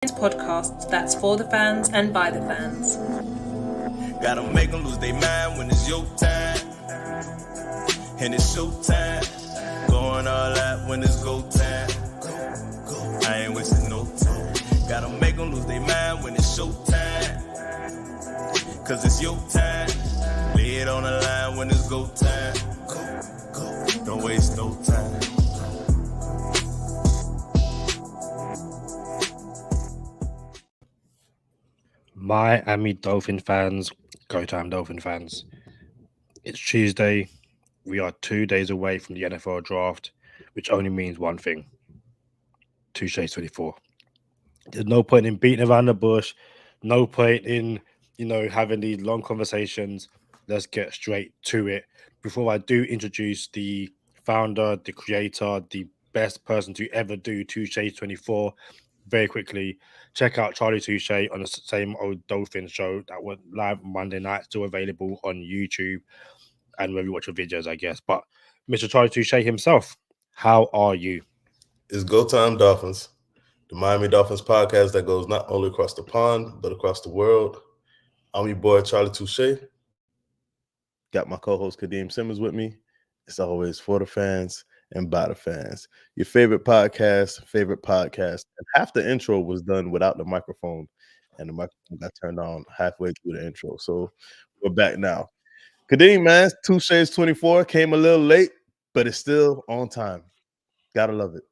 Podcast that's for the fans and by the fans. Gotta make them lose their mind when it's your time. And it's showtime. Going all out when it's go time. I ain't wasting no time. Gotta make them lose their mind when it's showtime. Cause it's your time. Lay it on the line when it's go time. Don't waste no time. Miami Dolphin fans, go time Dolphin fans. It's Tuesday. We are 2 days away from the NFL draft, which only means one thing. Touche 24. There's no point in beating around the bush. No point in, having these long conversations. Let's get straight to it. Before I do introduce the founder, the creator, the best person to ever do Touche 24, very quickly, check out Charlie Touche on the same old Dolphin show that went live Monday night, still available on YouTube and where you watch your videos, I guess. But Mr. Charlie Touche himself, how are you? It's Go Time Dolphins, the Miami Dolphins podcast that goes not only across the pond, but across the world. I'm your boy, Charlie Touche. Got my co-host, Kadeem Simmons, with me. It's always for the fans and by the fans. Your favorite podcast. And half the intro was done without the microphone, and the microphone got turned on halfway through the intro. So we're back now. Kadeem, man, Touche 24 came a little late, but it's still on time. Gotta love it.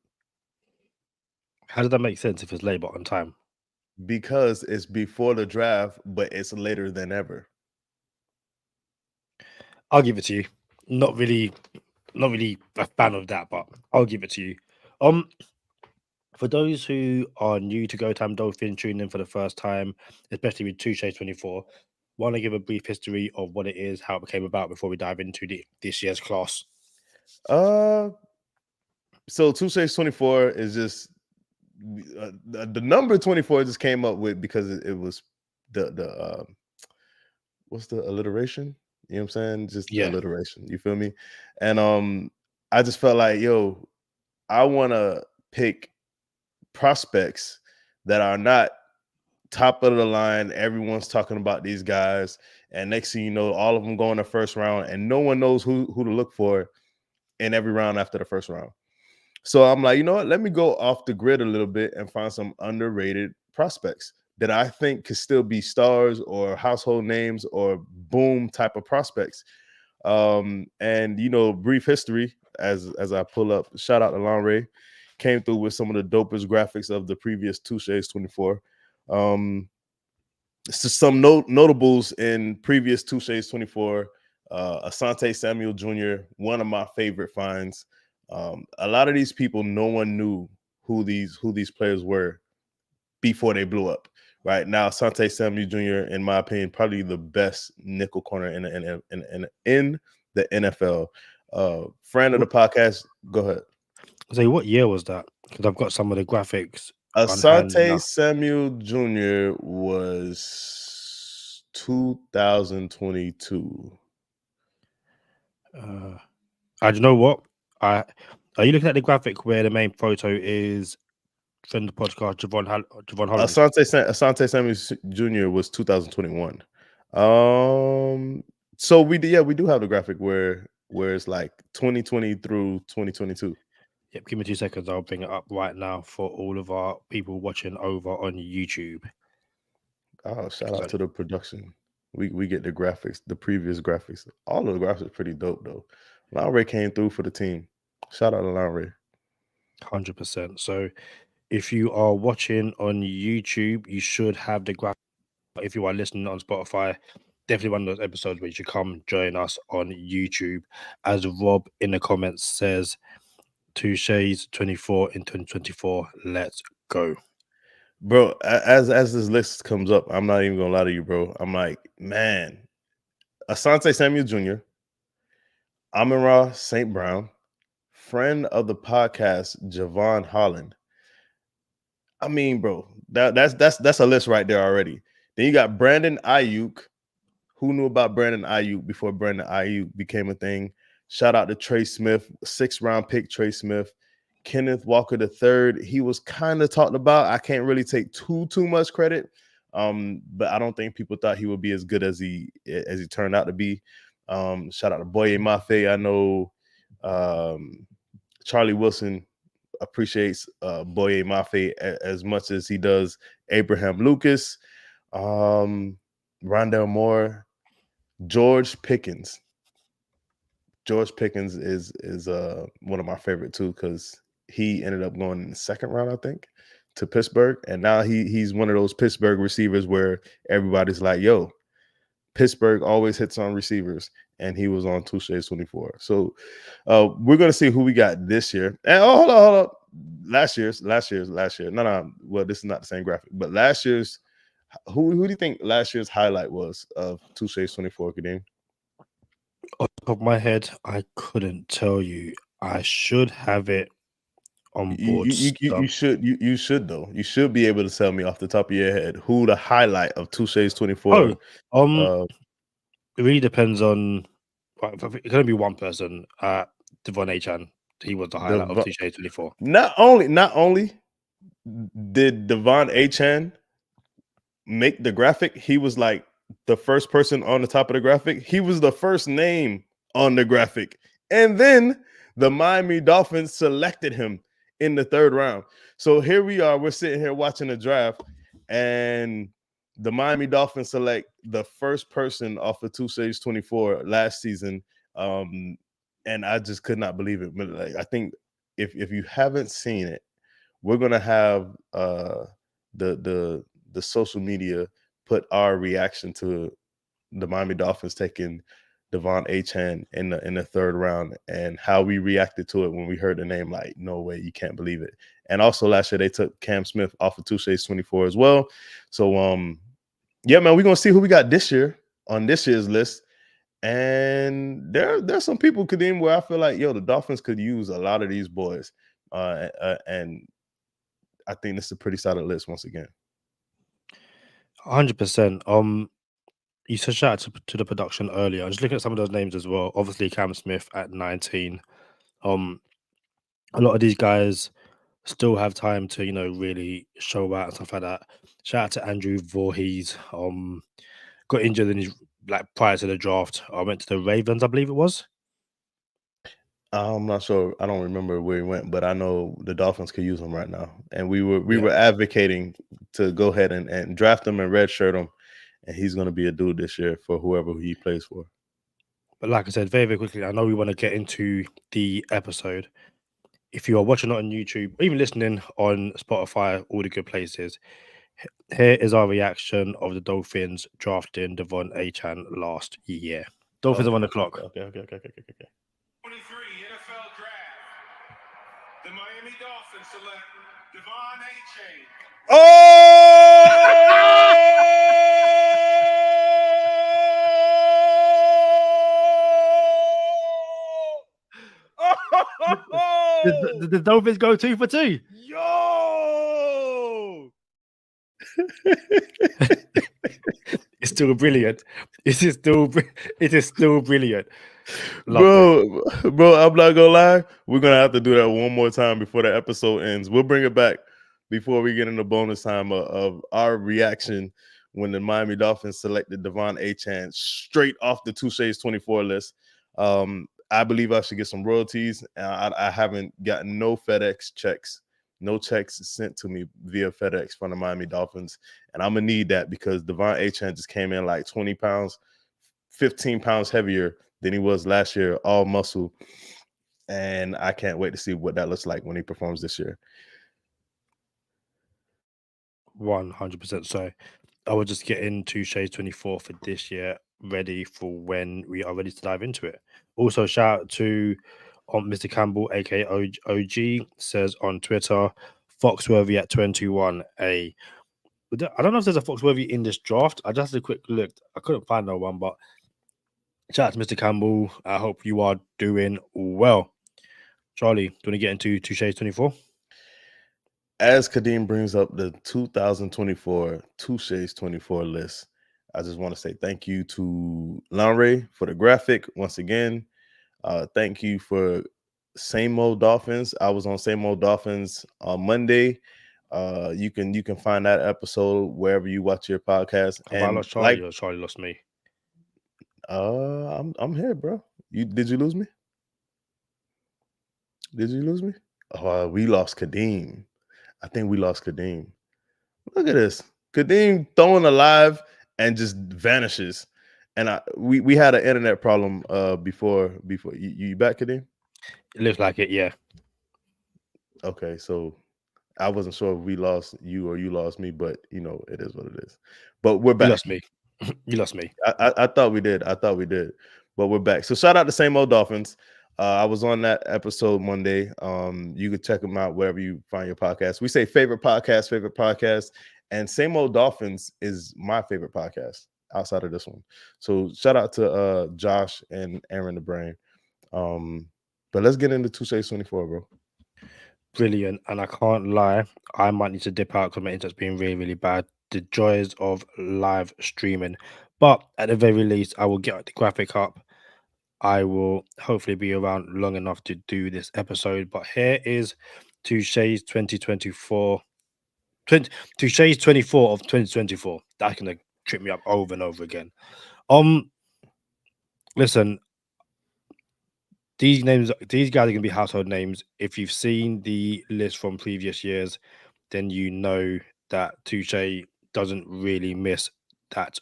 How does that make sense if it's late but on time? Because it's before the draft, but it's later than ever. I'll give it to you. Not really a fan of that, but I'll give it to you. For those who are new to Go Time Dolphin, tuning in for the first time, especially with Touche 24, want to give a brief history of what it is, how it came about before we dive into this year's class. So Touche 24 is just the number 24 just came up with because it was the what's the alliteration? You know what I'm saying? Just the alliteration. You feel me? And I just felt like, I want to pick prospects that are not top of the line. Everyone's talking about these guys, and next thing you know, all of them go in the first round, and no one knows who to look for in every round after the first round. So I'm like, you know what? Let me go off the grid a little bit and find some underrated prospects that I think could still be stars or household names or boom type of prospects. And brief history as I pull up, shout out to Lonray, came through with some of the dopest graphics of the previous Touche 24. Some notables in previous Touche 24. Asante Samuel Jr., one of my favorite finds. A lot of these people, no one knew who these players were before they blew up. Right now, Asante Samuel Jr., in my opinion, probably the best nickel corner in the NFL. Friend of the podcast, go ahead. So, what year was that? Because I've got some of the graphics. Asante Samuel Jr. was 2022. I don't know what. Are you looking at the graphic where the main photo is friend of the podcast, Jevon Holland? Asante Samuel Jr. was 2021. So we do have the graphic where it's like 2020 through 2022. Yep, give me 2 seconds. I'll bring it up right now for all of our people watching over on YouTube. Oh, shout out to the production. We get the graphics, the previous graphics. All of the graphics are pretty dope though. Lonray came through for the team. Shout out to Lonray. 100%. So if you are watching on YouTube, you should have the graphic. If you are listening on Spotify, definitely one of those episodes where you should come join us on YouTube. As Rob in the comments says, Touche's 24 in 2024. Let's go. Bro, as this list comes up, I'm not even gonna lie to you, bro. I'm like, man, Asante Samuel Jr., Amon-Ra St. Brown, friend of the podcast, Jevon Holland. I mean, bro, that's a list right there already. Then you got Brandon Ayuk. Who knew about Brandon Ayuk before Brandon Ayuk became a thing? Shout out to Trey Smith, 6th round pick Trey Smith. Kenneth Walker III, he was kind of talked about. I can't really take too much credit, but I don't think people thought he would be as good as he turned out to be. Shout out to Boye Mafe. I know Charlie Wilson appreciates Boye Mafe as much as he does Abraham Lucas, Rondell Moore, George Pickens. George Pickens is one of my favorite too, because he ended up going in the second round, I think, to Pittsburgh, and now he's one of those Pittsburgh receivers where everybody's like, "Yo, Pittsburgh always hits on receivers," and he was on Touche 24. So we're gonna see who we got this year. And hold on. Last year's. No. Well, this is not the same graphic, but last year's. Who do you think last year's highlight was of Touche 24, Kadeem? Off the top of my head, I couldn't tell you. I should have it on board. You should though. You should be able to tell me off the top of your head who the highlight of Touche's 24. It really depends on. It's gonna be one person. Devon Achane. He was the highlight of Touche 24. Not only did Devon Achane make the graphic, he was like the first person on the top of the graphic. He was the first name on the graphic, and then the Miami Dolphins selected him in the third round. So here we are. We're sitting here watching the draft, and the Miami Dolphins select the first person off of Touche's 24 last season. And I just could not believe it. But like, I think if you haven't seen it, we're gonna have the social media put our reaction to the Miami Dolphins taking Devon Achane in the third round, and how we reacted to it when we heard the name. Like, no way, you can't believe it. And also last year they took Cam Smith off of Touche's 24 as well. So yeah, man, we're gonna see who we got this year on this year's list. And there's some people, Kadeem, where I feel like, yo, the Dolphins could use a lot of these boys. And I think this is a pretty solid list once again. 100%. You said shout out to the production earlier. I'm just looking at some of those names as well. Obviously, Cam Smith at 19. A lot of these guys still have time to, really show out and stuff like that. Shout out to Andrew Voorhees. Got injured in his prior to the draft. I went to the Ravens, I believe it was. I'm not sure. I don't remember where he went, but I know the Dolphins could use him right now. And we were advocating to go ahead and draft him and redshirt him. And he's going to be a dude this year for whoever he plays for. But like I said, very, very quickly, I know we want to get into the episode. If you are watching it on YouTube, or even listening on Spotify, all the good places, here is our reaction of the Dolphins drafting Devon Achane last year. Dolphins are on the clock. Okay. 23 NFL Draft. The Miami Dolphins select Devon Achane. Did the Dolphins go 2 for 2? Yo! It's still brilliant. It is still brilliant. Bro, I'm not gonna lie. We're gonna have to do that one more time before the episode ends. We'll bring it back before we get into bonus time of our reaction when the Miami Dolphins selected Devon Achane straight off the Touche's 24 list. I believe I should get some royalties. I haven't gotten no FedEx checks, no checks sent to me via FedEx from the Miami Dolphins. And I'm going to need that because Devon Achane just came in like 20 pounds, 15 pounds heavier than he was last year, all muscle. And I can't wait to see what that looks like when he performs this year. 100%. So I will just get into Touche 24 for this year, ready for when we are ready to dive into it. Also, shout out to Mr. Campbell, aka OG, says on Twitter, Foxworthy at 21A. I don't know if there's a Foxworthy in this draft. I just had a quick look. I couldn't find no one, but shout out to Mr. Campbell. I hope you are doing well. Charlie, do you want to get into Touche 24? As Kadeem brings up the 2024 Touche's 24 list, I just want to say thank you to Lanre for the graphic once again. Thank you for Same Old Dolphins. I was on Same Old Dolphins on Monday. You can find that episode wherever you watch your podcast. Have I And lost Charlie or Charlie lost me? I'm here, bro. Did you lose me? Did you lose me? Oh, we lost Kadeem. I think we lost Kadeem. Look at this. Kadeem throwing alive and just vanishes. And we had an internet problem before you back, Kadeem? It looks like it, yeah. Okay, so I wasn't sure if we lost you or you lost me, but it is what it is. But we're back. You lost me. You lost me. I thought we did. But we're back. So shout out to Same Old Dolphins. I was on that episode Monday. You can check them out wherever you find your podcast. We say favorite podcast, and Same Old Dolphins is my favorite podcast outside of this one. So shout out to Josh and Aaron the Brain. But let's get into Touché 24, bro. Brilliant. And I can't lie, I might need to dip out because my internet's been really, really bad. The joys of live streaming. But at the very least, I will get the graphic up. I will hopefully be around long enough to do this episode. But here is Touché's 2024. Touché's 24 of 2024. That's gonna trip me up over and over again. Listen, these guys are gonna be household names. If you've seen the list from previous years, then you know that Touché doesn't really miss that.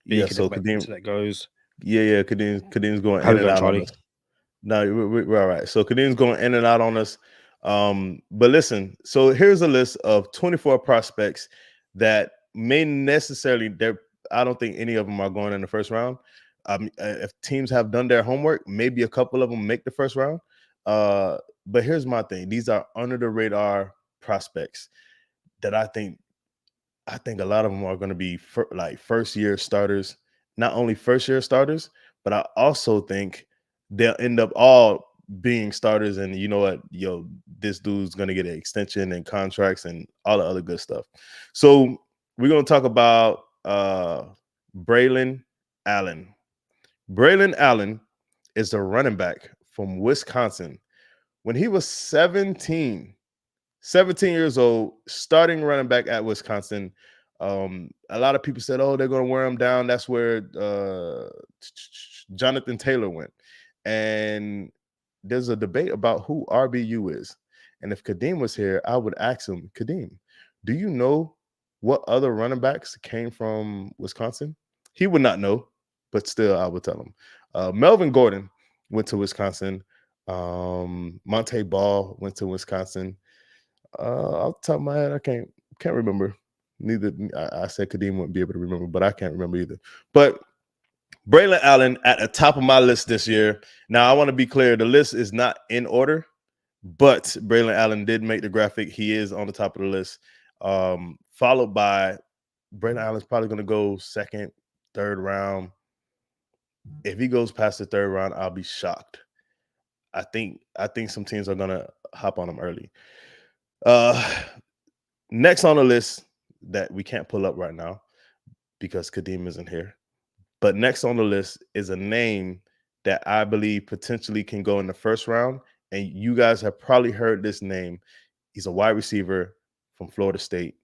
Yeah, so Kadeem, that goes. Yeah, Kadeem's going How in we and going, out Charlie? on us. No, we're all right. So Kadeem's going in and out on us. But listen, so here's a list of 24 prospects that may necessarily I don't think any of them are going in the first round. If teams have done their homework, maybe a couple of them make the first round. But here's my thing: these are under the radar prospects that I think a lot of them are going to be first year starters. Not only first year starters, but I also think they'll end up all being starters. And you know what? This dude's going to get an extension and contracts and all the other good stuff. So we're going to talk about Braelon Allen. Braelon Allen is a running back from Wisconsin. When he was 17 years old, starting running back at Wisconsin. A lot of people said, "Oh, they're going to wear him down." That's where Jonathan Taylor went. And there's a debate about who RBU is. And if Kadeem was here, I would ask him, Kadeem, do you know what other running backs came from Wisconsin? He would not know, but still, I would tell him. Melvin Gordon went to Wisconsin. Monte Ball went to Wisconsin. Off the top of my head, I can't remember. Neither I said Kadeem wouldn't be able to remember, but I can't remember either. But Braelon Allen at the top of my list this year. Now I want to be clear: the list is not in order, but Braelon Allen did make the graphic. He is on the top of the list. Followed by Braelon Allen's probably going to go second, third round. If he goes past the third round, I'll be shocked. I think some teams are going to hop on him early. Next on the list that we can't pull up right now because Kadeem isn't here, but next on the list is a name that I believe potentially can go in the first round, and you guys have probably heard this name. He's a wide receiver from Florida State,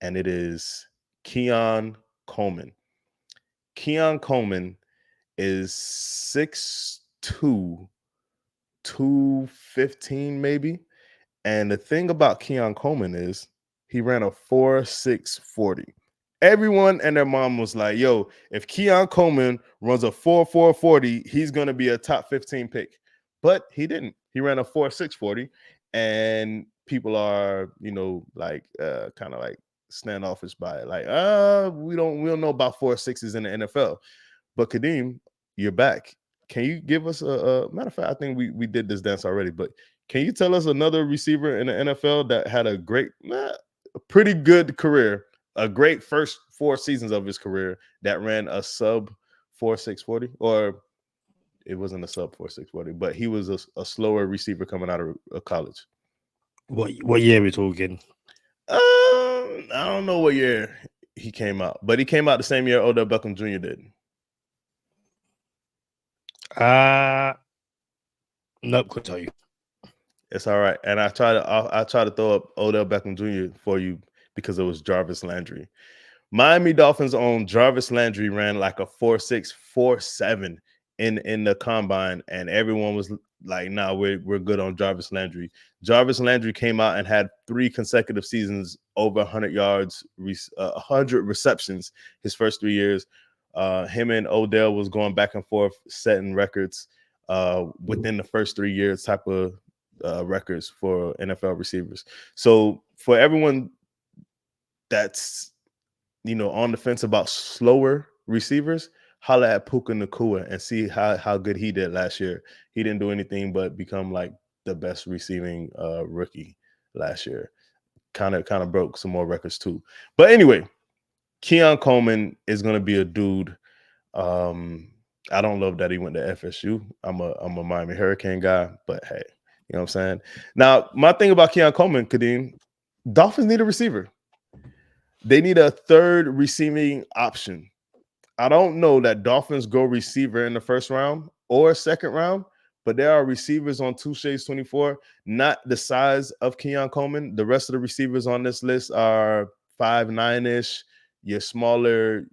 and it is Keon Coleman. Keon Coleman is 6'2", 215 maybe. And the thing about Keon Coleman is he ran a 4.6 40. Everyone and their mom was like, yo, if Keon Coleman runs a 4.4 40, he's going to be a top 15 pick. But he didn't. He ran a 4.6 40. And people are, kind of like standoffish by it. Like, we don't know about 4.6s in the NFL. But Kadeem, you're back. Can you give us a matter of fact? I think we did this dance already, but can you tell us another receiver in the NFL that had a pretty good career, a great first 4 seasons of his career that ran a sub 4.6 40, or it wasn't a sub 4.6 40, but he was a slower receiver coming out of college? What year are we talking? I don't know what year he came out, but he came out the same year Odell Beckham Jr. did. Nope, couldn't tell you. It's all right. And I try to throw up Odell Beckham Jr. for you because it was Jarvis Landry. Miami Dolphins own Jarvis Landry ran like a 4.6, 4.7 in the combine, and everyone was like, "Nah, we're good on Jarvis Landry." Jarvis Landry came out and had 3 consecutive seasons over 100 yards, 100 receptions his first 3 years. Him and Odell was going back and forth, setting records within the first 3 years type of records for NFL receivers. So for everyone that's on the fence about slower receivers, holla at Puka Nacua and see how good he did last year. He didn't do anything but become like the best receiving rookie last year. Kind of broke some more records too. But anyway, Keon Coleman is going to be a dude. I don't love that he went to FSU. I'm a Miami Hurricane guy, but hey, you know what I'm saying? Now, my thing about Keon Coleman, Kadeem, Dolphins need a receiver. They need a third receiving option. I don't know that Dolphins go receiver in the first round or second round, but there are receivers on Touché's 24, not the size of Keon Coleman. The rest of the receivers on this list are 5'9"-ish, your smaller,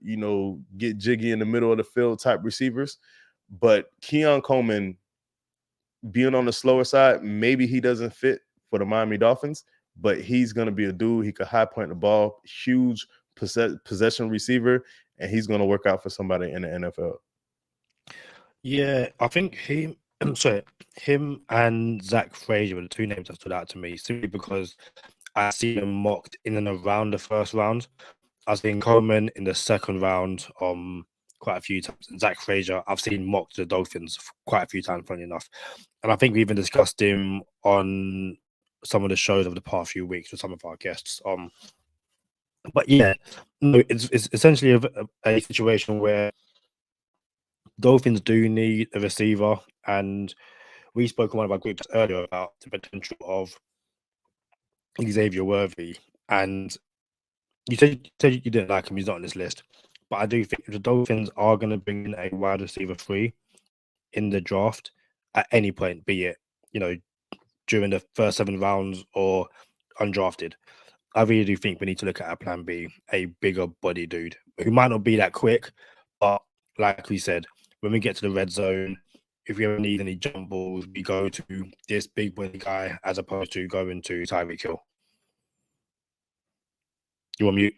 get jiggy in the middle of the field type receivers. But Keon Coleman, being on the slower side, maybe he doesn't fit for the Miami Dolphins, but he's going to be a dude. He could high point the ball, huge possession receiver, and he's going to work out for somebody in the NFL. Yeah, I think him and Zach Frazier were the 2 names that stood out to me, simply because I see them mocked in and around the first round. I've seen Coleman in the second round quite a few times. And Zach Frazier, I've seen mocked the Dolphins quite a few times, funny enough. And I think we even discussed him on some of the shows over the past few weeks with some of our guests. But yeah, no, it's essentially a situation where Dolphins do need a receiver, and we spoke in one of our groups earlier about the potential of Xavier Worthy, and you said you didn't like him. He's not on this list, but I do think if the Dolphins are going to bring in a wide receiver 3 in the draft at any point, be it during the first 7 rounds or undrafted, I really do think we need to look at our plan B, a bigger body dude who might not be that quick, but like we said, when we get to the red zone, if we ever need any jump balls, we go to this big body guy as opposed to going to Tyreek Hill. You on mute?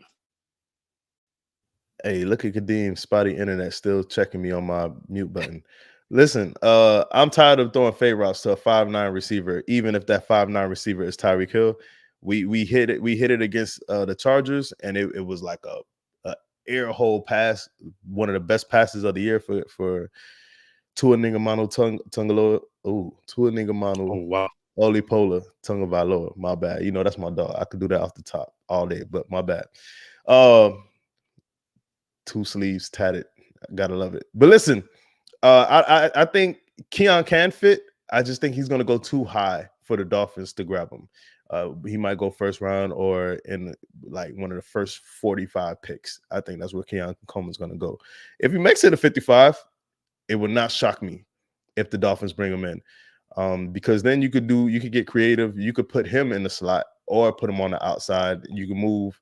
Hey, look at Kadeem, spotty internet, still checking me on my mute button. Listen, I'm tired of throwing fade routes to a 5'9" receiver, even if that 5'9" receiver is Tyreek Hill. We hit it against the Chargers, and it was like a air hole pass, one of the best passes of the year for Tua Ningamano Tungaloa. Tua Ningamano. Oh wow. Olipola Tungavailoa. My bad. That's my dog. I could do that off the top all day, but my bad. 2 sleeves tatted. Gotta love it. But listen, I think Keon can fit. I just think he's gonna go too high for the Dolphins to grab him. He might go first round or in like one of the first 45 picks. I think that's where Keon Coleman's gonna go. If he makes it to 55, it would not shock me if the Dolphins bring him in. Because then you could get creative. You could put him in the slot or put him on the outside. You can move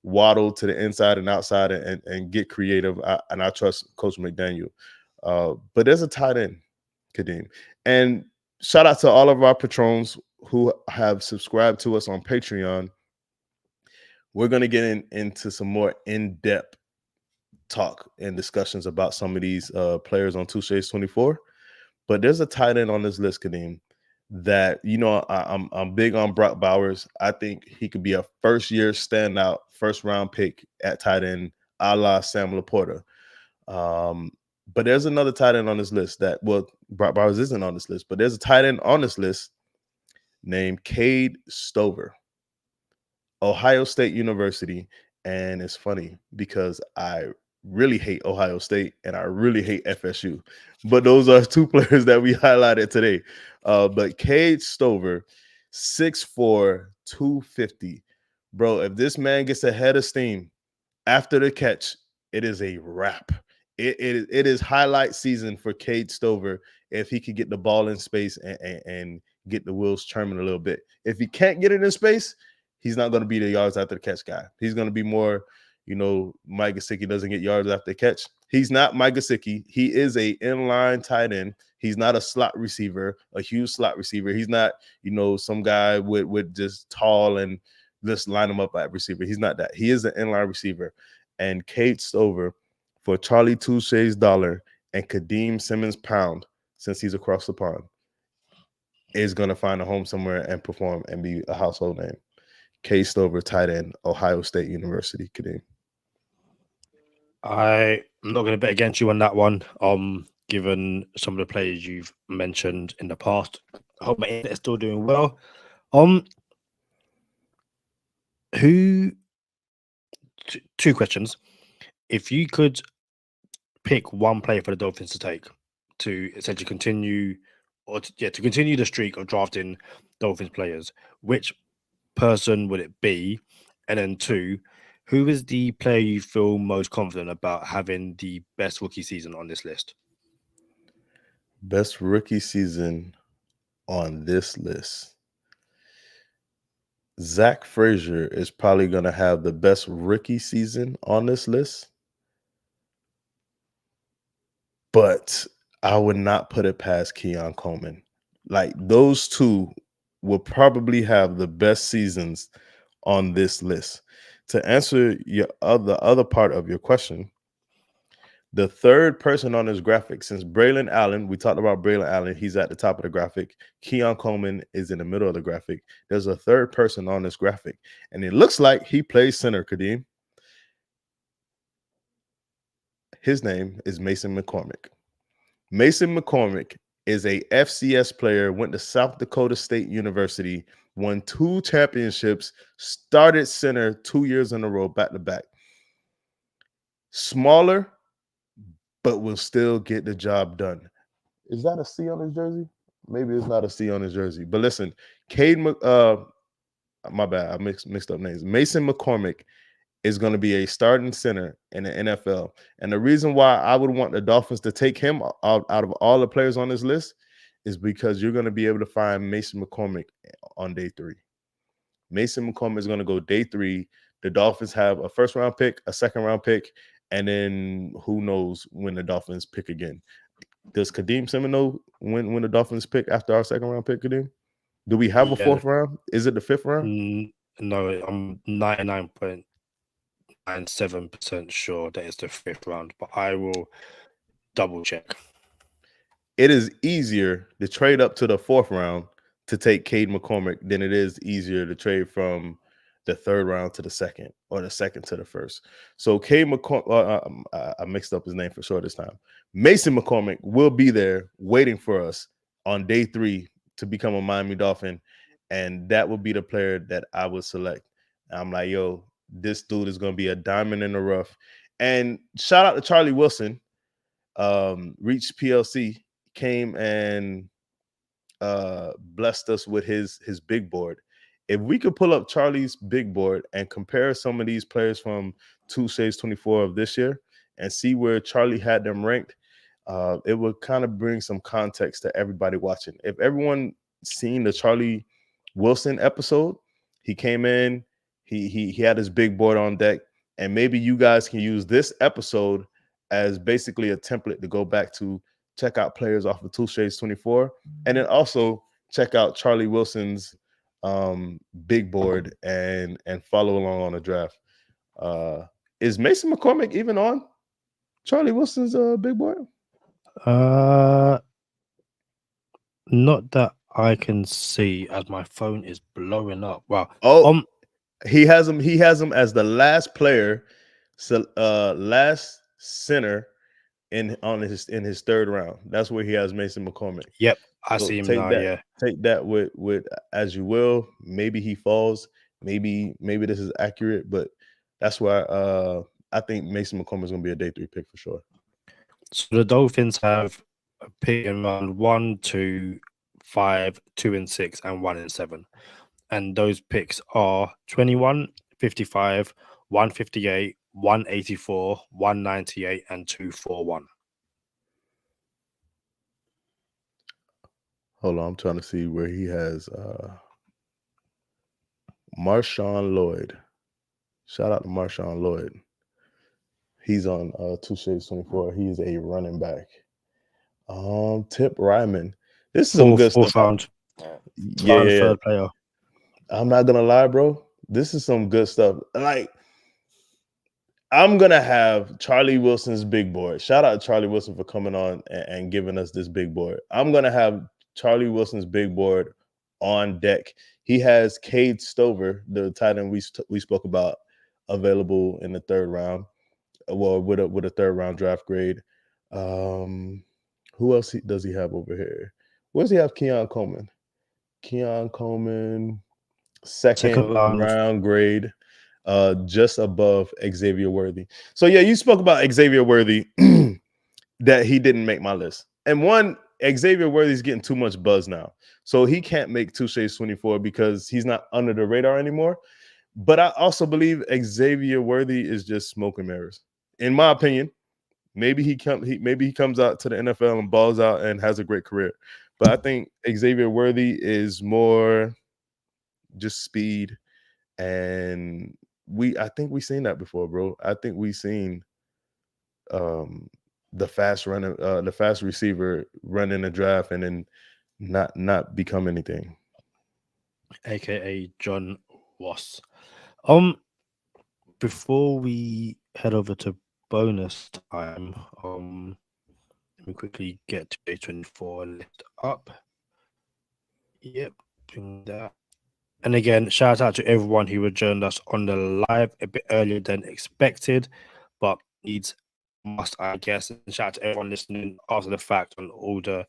Waddle to the inside and outside and get creative. I trust Coach McDaniel. But there's a tight end, Kadeem. And shout out to all of our patrons who have subscribed to us on Patreon. We're going to get into some more in-depth talk and discussions about some of these players on Touché's 24. But there's a tight end on this list, Kadeem, that I'm big on Brock Bowers. I think he could be a first-year standout, first-round pick at tight end, a la Sam Laporta. But there's another tight end on this list Brock Bowers isn't on this list, but there's a tight end on this list named Cade Stover, Ohio State University. And it's funny because I really hate Ohio State and I really hate FSU, but those are 2 players that we highlighted today. But Cade Stover, 6'4", 250. Bro, if this man gets a head of steam after the catch, it is a wrap. It is highlight season for Cade Stover if he could get the ball in space and get the wheels churning a little bit. If he can't get it in space, he's not going to be the yards after the catch guy. He's going to be more, Mike Gesicki doesn't get yards after the catch. He's not Mike Gesicki. He is a inline tight end. He's not a slot receiver, a huge slot receiver. He's not, some guy with just tall and just line him up at receiver. He's not that. He is an inline receiver. And Cade Stover, for Charlie Touche's dollar and Kadeem Simmons' pound, since he's across the pond, is going to find a home somewhere and perform and be a household name. Cade Stover, tight end, Ohio State University, Kadeem. I'm not going to bet against you on that one. Given some of the players you've mentioned in the past, I hope my internet is still doing well. Two questions. If you could pick one player for the Dolphins to take to essentially continue the streak of drafting Dolphins players, which person would it be? And then two, who is the player you feel most confident about having the best rookie season on this list? Best rookie season on this list. Zach Frazier is probably going to have the best rookie season on this list. But I would not put it past Keon Coleman. Like, those two will probably have the best seasons on this list. To answer the other part of your question, the third person on this graphic, since Braelon Allen, we talked about Braelon Allen, he's at the top of the graphic. Keon Coleman is in the middle of the graphic. There's a third person on this graphic, and it looks like he plays center, Kadeem. His name is Mason McCormick. Mason McCormick is a FCS player, went to South Dakota State University, won 2 championships, started center 2 years in a row, back to back. Smaller, but will still get the job done. Is that a C on his jersey? Maybe it's not a C on his jersey. But listen, my bad, I mixed up names. Mason McCormick is going to be a starting center in the NFL. And the reason why I would want the Dolphins to take him out of all the players on this list is because you're going to be able to find Mason McCormick on day 3. Mason McCormick is going to go day 3. The Dolphins have a first-round pick, a second-round pick, and then who knows when the Dolphins pick again. Does Kadeem Simmons know when the Dolphins pick after our second-round pick, Kadeem? Do we have a 4th round? Is it the 5th round? No, I'm 99.97% sure that it's the 5th round, but I will double check. It is easier to trade up to the 4th round to take Cade McCormick than it is easier to trade from the 3rd round to the 2nd or the 2nd to the 1st. So Cade McCormick, I mixed up his name for sure this time. Mason McCormick will be there waiting for us on day 3 to become a Miami Dolphin, and that would be the player that I would select. I'm like, yo, this dude is going to be a diamond in the rough. And shout out to Charlie Wilson. Reach PLC came and blessed us with his big board. If we could pull up Charlie's big board and compare some of these players from Touché's 24 of this year and see where Charlie had them ranked, it would kind of bring some context to everybody watching. If everyone seen the Charlie Wilson episode, he came in, he had his big board on deck, and maybe you guys can use this episode as basically a template to go back to, check out players off of Touché's 24, and then also check out Charlie Wilson's big board and follow along on the draft. Is Mason McCormick even on Charlie Wilson's big board? Not that I can see, as my phone is blowing up. Wow. Oh, he has him as the last player, last center in his 3rd round. That's where he has Mason McCormick. Yep, I see him now. Yeah, take that with as you will. Maybe he falls. Maybe this is accurate, but that's why I think Mason McCormick is going to be a day 3 pick for sure. So the Dolphins have a pick in round 1, 2, 5, 2 and 6, and 1 and 7, and those picks are 21, 55, 158, 184, 198, and 241. Hold on, I'm trying to see where he has Marshawn Lloyd. Shout out to Marshawn Lloyd. He's on Touché 24. He's a running back. Tip Ryman. This is some good Fourth stuff. round. Yeah. Third player. I'm not gonna lie, bro. This is some good stuff. Like, I'm gonna have Charlie Wilson's big board. Shout out to Charlie Wilson for coming on and giving us this big board. I'm gonna have Charlie Wilson's big board on deck. He has Cade Stover, the tight end we spoke about, available in the third round. Well, with a third round draft grade. Who else does he have over here? Where does he have Keon Coleman? Keon Coleman, second round grade, just above Xavier Worthy. So yeah, you spoke about Xavier Worthy that he didn't make my list. And one, Xavier Worthy's getting too much buzz now. So he can't make Touché 24 because he's not under the radar anymore. But I also believe Xavier Worthy is just smoke and mirrors. In my opinion, maybe he comes out to the NFL and balls out and has a great career. But I think Xavier Worthy is more just speed, and I think we've seen that before, bro. I think we've seen the fast receiver run in the draft and then not become anything. AKA John Ross. Before we head over to bonus time, let me quickly get to A24 list up. Yep, doing that. And again, shout out to everyone who rejoined us on the live a bit earlier than expected, but needs must, I guess. And shout out to everyone listening after the fact on all the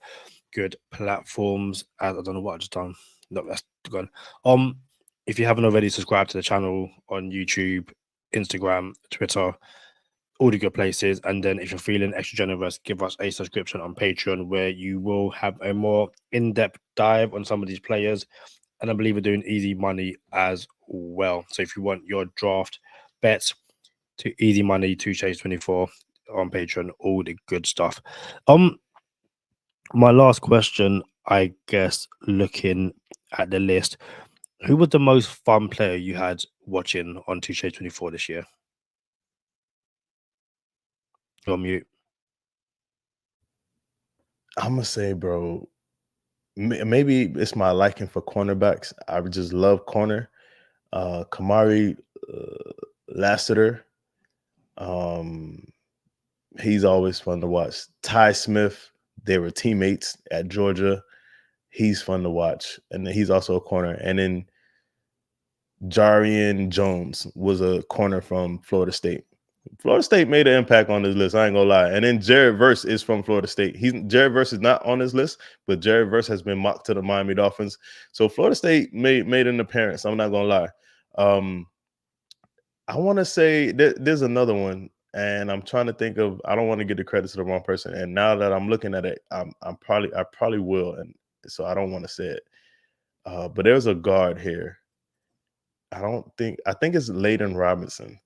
good platforms. I don't know what I just done. No, that's gone. If you haven't already, subscribed to the channel on YouTube, Instagram, Twitter, all the good places. And then if you're feeling extra generous, give us a subscription on Patreon, where you will have a more in-depth dive on some of these players. And I believe we're doing easy money as well. So if you want your draft bets to easy money, Touché 24 on Patreon, all the good stuff. My last question, I guess, looking at the list, who was the most fun player you had watching on Touché 24 this year? You're on mute. I'm gonna say, bro, maybe it's my liking for cornerbacks. I just love corner. Kamari Lassiter. He's always fun to watch. Ty Smith, they were teammates at Georgia. He's fun to watch. And then he's also a corner. And then Jarian Jones was a corner from Florida State. Florida State made an impact on this list. I ain't gonna lie. And then Jared Verse is from Florida State. Jared Verse is not on this list, but Jared Verse has been mocked to the Miami Dolphins. So Florida State made an appearance. I'm not gonna lie. I want to say there's another one, and I'm trying to think of. I don't want to give the credit to the wrong person. And now that I'm looking at it, I probably will, and so I don't want to say it. But there's a guard here. I think it's Layden Robinson.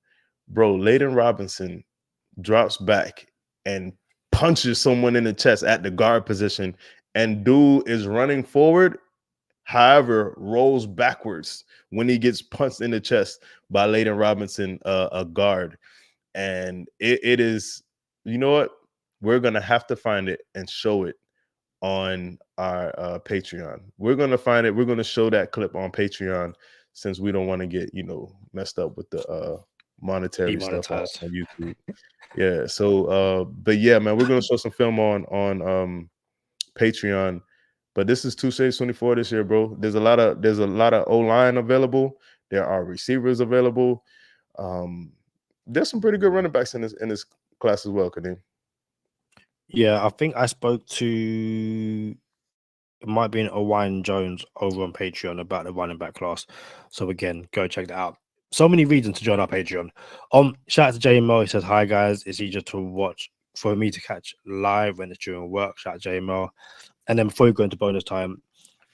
Bro, Layden Robinson drops back and punches someone in the chest at the guard position, and dude is running forward, however, rolls backwards when he gets punched in the chest by Layden Robinson, a guard. And it is, you know what? We're going to have to find it and show it on our Patreon. We're going to find it. We're going to show that clip on Patreon, since we don't want to get, messed up with the monetary stuff on YouTube. Yeah. So, but yeah, man, we're gonna show some film on Patreon. But this is Touché 24 this year, bro. There's a lot of O-line available. There are receivers available. There's some pretty good running backs in this class as well, Kadeem. Yeah, I think I spoke to, it might be an Owain Jones over on Patreon about the running back class. So again, go check that out. So many reasons to join our Patreon. Shout out to JML. He says, hi guys, it's easier to watch for me to catch live when it's during work. Shout out to JML. And then before we go into bonus time,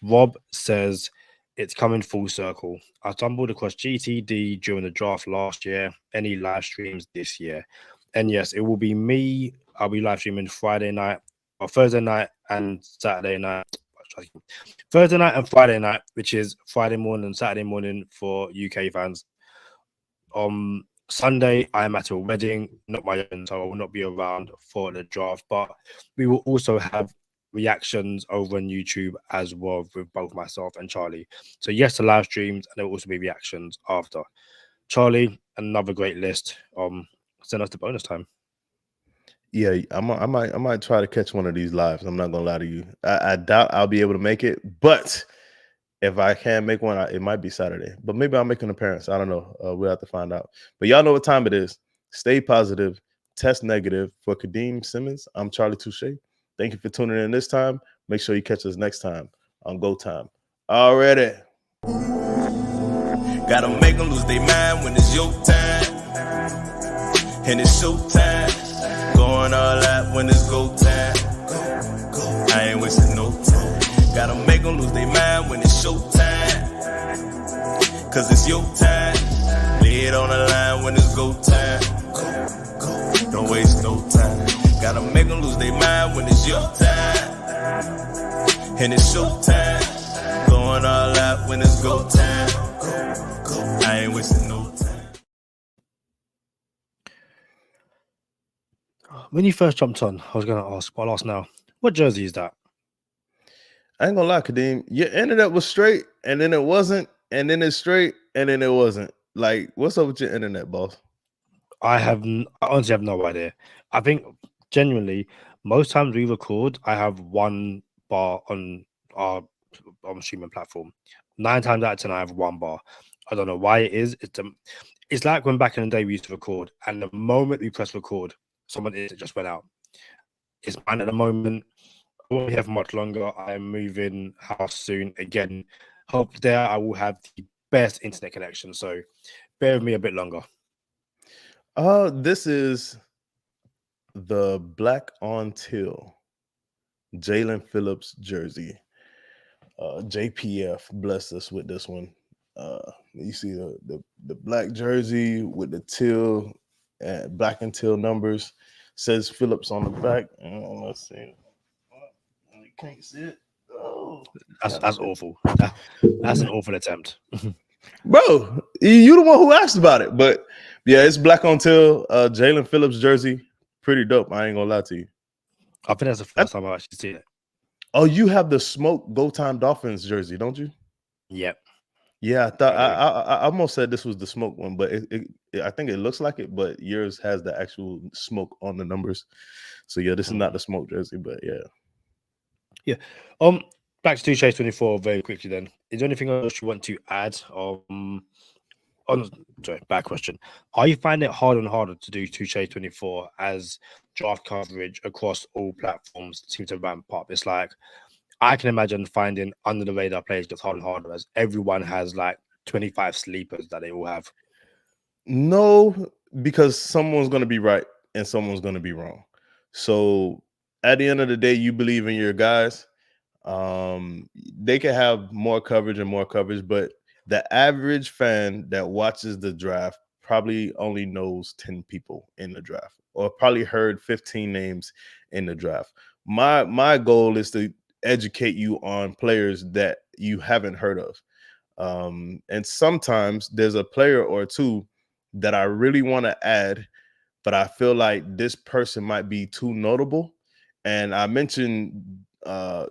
Rob says, it's coming full circle. I stumbled across GTD during the draft last year. Any live streams this year? And yes, it will be me. I'll be live streaming Friday night or Thursday night and Saturday night. Thursday night and Friday night, which is Friday morning and Saturday morning for UK fans. Sunday, I am at a wedding, not my own, so I will not be around for the draft. But we will also have reactions over on YouTube as well with both myself and Charlie. So yes, the live streams, and there will also be reactions after. Charlie, another great list. Send us the bonus time. Yeah, I might try to catch one of these lives. I'm not gonna lie to you. I doubt I'll be able to make it, but if I can make one, it might be Saturday. But maybe I'll make an appearance. I don't know. We'll have to find out. But y'all know what time it is. Stay positive. Test negative. For Kadeem Simmons, I'm Charlie Touche. Thank you for tuning in this time. Make sure you catch us next time on Go Time. Already. Gotta make them lose their mind when it's your time. And it's show time. Going all out when it's go time. I ain't wasting no time. Gotta make them lose their mind when it's show time. Cause it's your time. Lay it on the line when it's go time. Don't waste no time. Gotta make them lose their mind when it's your time. And it's show time. Going all out when it's go time. I ain't wasting no time. When you first jumped on, I was going to ask, but I'll ask now. What jersey is that? I ain't gonna lie, Kadeem. Your internet was straight, and then it wasn't, and then it's straight, and then it wasn't. Like, what's up with your internet, boss? I honestly have no idea. I think genuinely, most times we record, I have one bar on our streaming platform. 9 times out of 10, I have one bar. I don't know why it is. It's like when back in the day we used to record, and the moment we press record, it just went out. It's mine at the moment. I won't be here for much longer. I am moving house soon. Again, hope there I will have the best internet connection. So bear with me a bit longer. This is the Black on Till Jalen Phillips jersey. JPF blessed us with this one. You see the black jersey with the teal and black and teal numbers. Says Phillips on the back. Let's see. You can't see it. Oh, that's awful. That's an awful attempt. Bro, you the one who asked about it. But yeah, it's black on teal. Jalen Phillips jersey. Pretty dope. I ain't gonna lie to you. I think that's the first time I've actually seen it. Oh, you have the smoke Go Time Dolphins jersey, don't you? Yep. Yeah, I thought I almost said this was the smoke one, but I think it looks like it, but yours has the actual smoke on the numbers. So yeah, this is not the smoke jersey, but yeah. Yeah. Back to Touche 24 very quickly then. Is there anything else you want to add? Sorry, bad question. Are you finding it harder and harder to do Touche 24 as draft coverage across all platforms seems to ramp up? It's like I can imagine finding under the radar players gets harder and harder as everyone has like 25 sleepers that they all have. No, because someone's going to be right and someone's going to be wrong. So at the end of the day, you believe in your guys. They can have more coverage, but the average fan that watches the draft probably only knows 10 people in the draft or probably heard 15 names in the draft. My goal is to educate you on players that you haven't heard of. And sometimes there's a player or two that I really want to add, but I feel like this person might be too notable. And I mentioned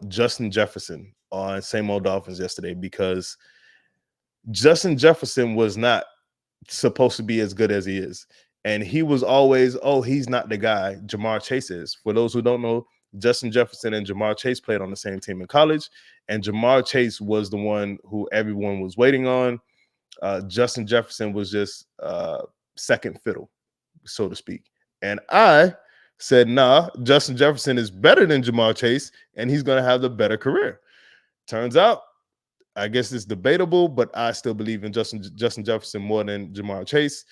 Justin Jefferson on Same Old Dolphins yesterday because Justin Jefferson was not supposed to be as good as he is. And he was always, he's not the guy Jamar Chase is. For those who don't know, Justin Jefferson and Jamar Chase played on the same team in college. And Jamar Chase was the one who everyone was waiting on. Justin Jefferson was just second fiddle, so to speak. And I said, nah, Justin Jefferson is better than Jamar Chase, and he's going to have the better career. Turns out, I guess it's debatable, but I still believe in Justin Jefferson more than Jamar Chase.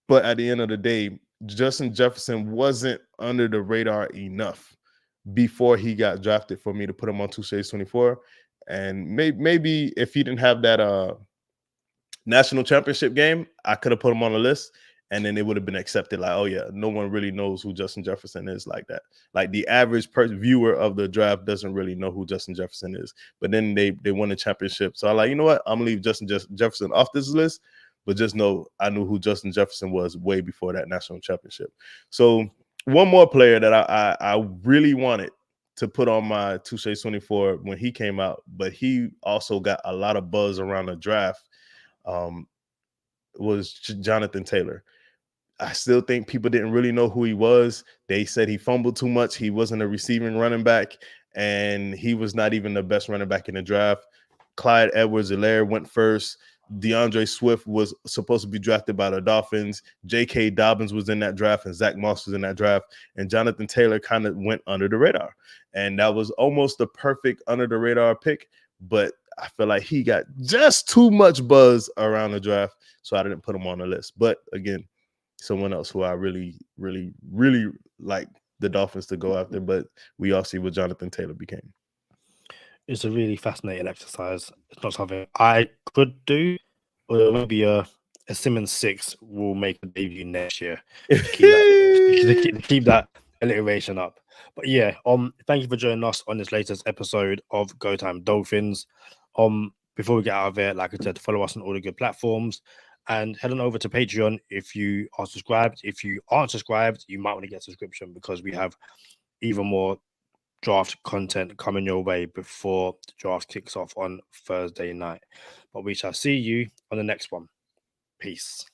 But at the end of the day, Justin Jefferson wasn't under the radar enough before he got drafted for me to put him on Touche 24. And maybe if he didn't have that national championship game, I could have put him on the list, and then it would have been accepted. Like, oh yeah, no one really knows who Justin Jefferson is like that. Like the average viewer of the draft doesn't really know who Justin Jefferson is. But then they won the championship, so I'm like, you know what? I'm gonna leave Justin Jefferson off this list, but just know I knew who Justin Jefferson was way before that national championship. So one more player that I really wanted to put on my Touché 24 when he came out, but he also got a lot of buzz around the draft, was Jonathan Taylor. I still think people didn't really know who he was. They said he fumbled too much. He wasn't a receiving running back, and he was not even the best running back in the draft. Clyde Edwards-Helaire went first. DeAndre Swift was supposed to be drafted by the Dolphins. J.K. Dobbins was in that draft, and Zach Moss was in that draft. And Jonathan Taylor kind of went under the radar. And that was almost the perfect under the radar pick. But I feel like he got just too much buzz around the draft, so I didn't put him on the list. But again, someone else who I really, really, really like the Dolphins to go after. But we all see what Jonathan Taylor became. It's a really fascinating exercise. It's not something I could do, but maybe a Simmons 6 will make a debut next year. Keep that alliteration up. But yeah, thank you for joining us on this latest episode of Go Time Dolphins. Before we get out of here, like I said, follow us on all the good platforms and head on over to Patreon if you are subscribed. If you aren't subscribed, you might want to get a subscription because we have even more draft content coming your way before the draft kicks off on Thursday night. But we shall see you on the next one. Peace.